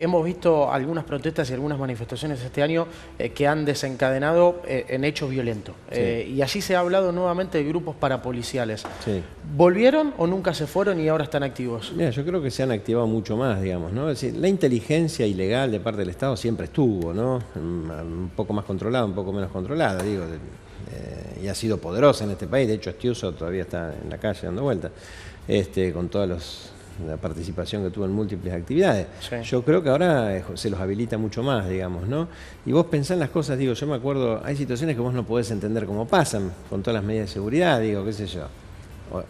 Hemos visto algunas protestas y algunas manifestaciones este año que han desencadenado en hechos violentos. Sí. Y allí se ha hablado nuevamente de grupos parapoliciales. Sí. ¿Volvieron o nunca se fueron y ahora están activos? Mira, yo creo que se han activado mucho más, digamos, ¿no? Es decir, la inteligencia ilegal de parte del Estado siempre estuvo, ¿no? Un poco más controlada, un poco menos controlada, digo, y ha sido poderosa en este país. De hecho, Estiuso todavía está en la calle dando vueltas, con toda la participación que tuvo en múltiples actividades. Sí. Yo creo que ahora se los habilita mucho más, digamos, ¿no? Y vos pensás en las cosas, digo, yo me acuerdo, hay situaciones que vos no podés entender cómo pasan, con todas las medidas de seguridad, digo, qué sé yo.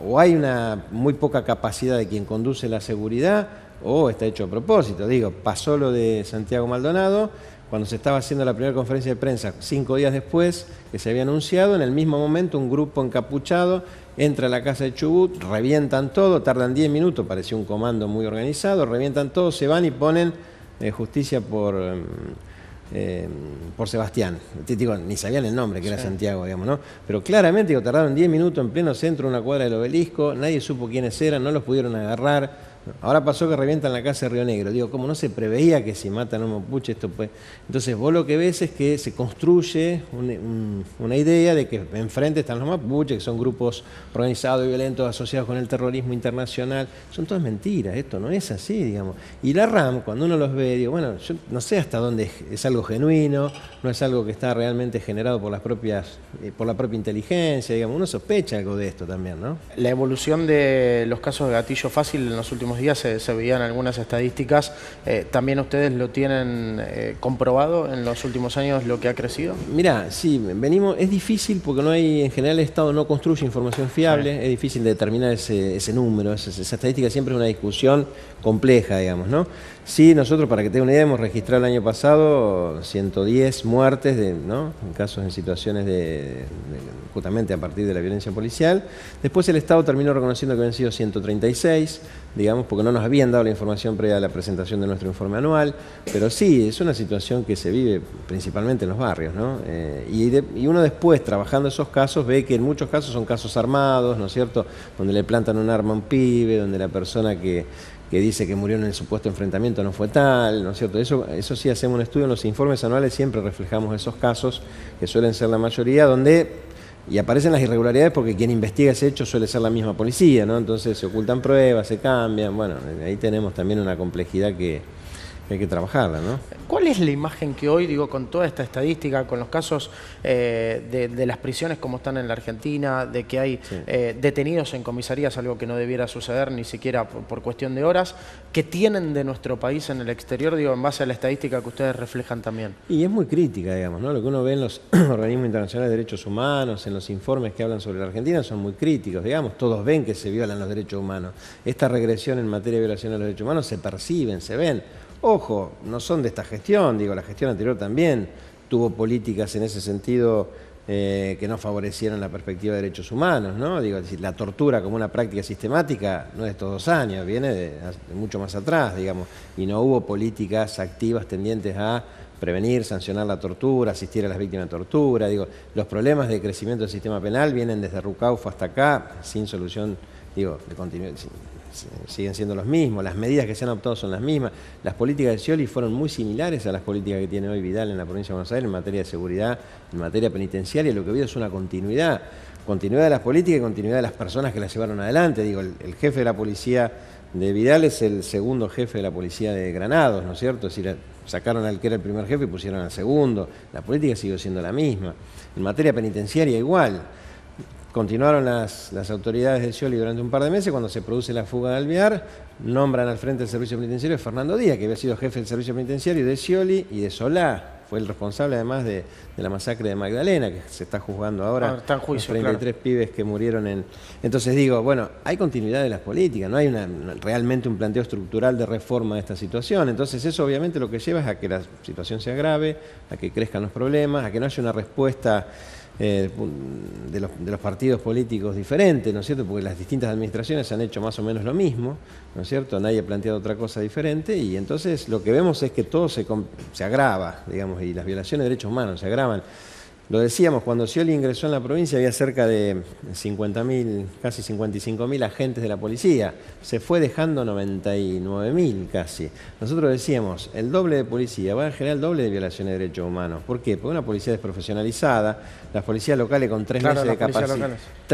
O hay una muy poca capacidad de quien conduce la seguridad, o está hecho a propósito. Digo, pasó lo de Santiago Maldonado, cuando se estaba haciendo la primera conferencia de prensa, 5 días después que se había anunciado, en el mismo momento un grupo encapuchado entra a la casa de Chubut, revientan todo, tardan 10 minutos, parecía un comando muy organizado, revientan todo, se van y ponen justicia por Sebastián. Digo, ni sabían el nombre, que era Santiago, digamos, ¿no? Pero claramente, digo, tardaron 10 minutos en pleno centro, una cuadra del Obelisco, nadie supo quiénes eran, no los pudieron agarrar. Ahora pasó que revientan la casa de Río Negro. Digo, como no se preveía que si matan a un mapuche esto puede... Entonces vos lo que ves es que se construye una idea de que enfrente están los mapuches, que son grupos organizados y violentos asociados con el terrorismo internacional. Son todas mentiras, esto no es así, digamos. Y la RAM, cuando uno los ve, digo, bueno, yo no sé hasta dónde es algo genuino, no es algo que está realmente generado por por la propia inteligencia, digamos. Uno sospecha algo de esto también, ¿no? La evolución de los casos de gatillo fácil en los últimos días se veían algunas estadísticas. ¿También ustedes lo tienen comprobado en los últimos años lo que ha crecido? Mirá, sí, es difícil porque no hay, en general el Estado no construye información fiable, es difícil determinar ese número, esa estadística siempre es una discusión compleja, digamos, ¿no? Sí, nosotros, para que tengan una idea, hemos registrado el año pasado 110 muertes, ¿no? En casos, en situaciones justamente a partir de la violencia policial. Después el Estado terminó reconociendo que habían sido 136, digamos, porque no nos habían dado la información previa a la presentación de nuestro informe anual, pero sí, es una situación que se vive principalmente en los barrios, ¿no? Y uno después, trabajando esos casos, ve que en muchos casos son casos armados, ¿no es cierto?, donde le plantan un arma a un pibe, donde la persona que dice que murió en el supuesto enfrentamiento no fue tal, ¿no es cierto? Eso sí, hacemos un estudio en los informes anuales, siempre reflejamos esos casos, que suelen ser la mayoría, y aparecen las irregularidades porque quien investiga ese hecho suele ser la misma policía, ¿no? Entonces se ocultan pruebas, se cambian, bueno, ahí tenemos también una complejidad que hay que trabajarla, ¿no? ¿Cuál es la imagen que hoy, digo, con toda esta estadística, con los casos de las prisiones como están en la Argentina, de que hay detenidos en comisarías, algo que no debiera suceder ni siquiera por cuestión de horas, que tienen de nuestro país en el exterior, digo, en base a la estadística que ustedes reflejan también? Y es muy crítica, digamos, ¿no? Lo que uno ve en los organismos internacionales de derechos humanos, en los informes que hablan sobre la Argentina, son muy críticos, digamos, todos ven que se violan los derechos humanos. Esta regresión en materia de violación de los derechos humanos se perciben, se ven. Ojo, no son de esta gestión, digo, la gestión anterior también tuvo políticas en ese sentido que no favorecieron la perspectiva de derechos humanos, ¿no? Digo, la tortura como una práctica sistemática no es de estos 2 años, viene de mucho más atrás, digamos, y no hubo políticas activas tendientes a prevenir, sancionar la tortura, asistir a las víctimas de tortura. Digo, los problemas de crecimiento del sistema penal vienen desde Rucaufo hasta acá, sin solución, digo, de continuidad. Siguen siendo los mismos, las medidas que se han adoptado son las mismas. Las políticas de Scioli fueron muy similares a las políticas que tiene hoy Vidal en la provincia de Buenos Aires en materia de seguridad, en materia penitenciaria. Lo que veo es una continuidad de las políticas y continuidad de las personas que las llevaron adelante. Digo, el jefe de la policía de Vidal es el segundo jefe de la policía de Granados, ¿no es cierto? Es decir, sacaron al que era el primer jefe y pusieron al segundo. La política siguió siendo la misma. En materia penitenciaria igual. Continuaron las autoridades de Scioli durante un par de meses. Cuando se produce la fuga de Alvear, nombran al frente del servicio penitenciario a Fernando Díaz, que había sido jefe del servicio penitenciario de Scioli y de Solá. Fue el responsable además de la masacre de Magdalena, que se está juzgando ahora. Está en juicio, los 33 pibes que murieron en... Entonces digo, bueno, hay continuidad de las políticas, no hay realmente un planteo estructural de reforma de esta situación. Entonces eso obviamente lo que lleva es a que la situación se agrave, a que crezcan los problemas, a que no haya una respuesta de los partidos políticos diferentes, ¿no es cierto? Porque las distintas administraciones han hecho más o menos lo mismo, ¿no es cierto? Nadie ha planteado otra cosa diferente y entonces lo que vemos es que todo se agrava, digamos, y las violaciones de derechos humanos se agravan. Lo decíamos, cuando Scioli ingresó en la provincia había cerca de 50.000, casi 55.000 agentes de la policía. Se fue dejando 99.000 casi. Nosotros decíamos, el doble de policía va a generar el doble de violaciones de derechos humanos. ¿Por qué? Porque una policía desprofesionalizada, las policías locales con 3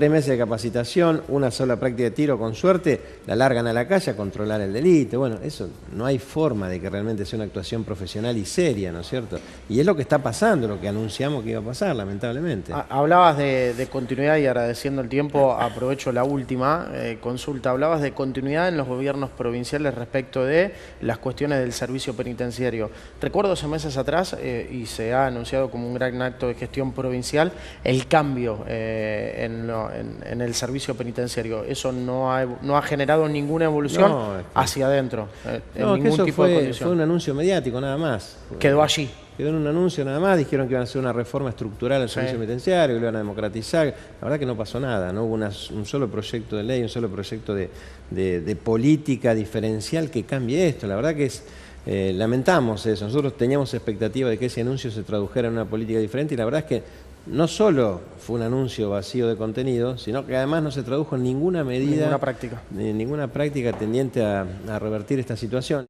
meses de capacitación, una sola práctica de tiro con suerte, la largan a la calle a controlar el delito. Bueno, eso no hay forma de que realmente sea una actuación profesional y seria, ¿no es cierto? Y es lo que está pasando, lo que anunciamos que iba a pasar, lamentablemente. Hablabas de continuidad y agradeciendo el tiempo, aprovecho la última consulta. Hablabas de continuidad en los gobiernos provinciales respecto de las cuestiones del servicio penitenciario. Recuerdo hace meses atrás, y se ha anunciado como un gran acto de gestión provincial, el cambio en el servicio penitenciario. Eso no ha generado ninguna evolución hacia adentro, en ningún tipo de condición. Fue un anuncio mediático nada más. Quedó allí. Quedó en un anuncio nada más, dijeron que iban a hacer una reforma estructural al servicio penitenciario, que lo iban a democratizar. La verdad que no pasó nada, no hubo un solo proyecto de ley, un solo proyecto de política diferencial que cambie esto. La verdad que lamentamos eso. Nosotros teníamos expectativa de que ese anuncio se tradujera en una política diferente y la verdad es que no solo fue un anuncio vacío de contenido, sino que además no se tradujo en ninguna medida, ninguna práctica tendiente a revertir esta situación.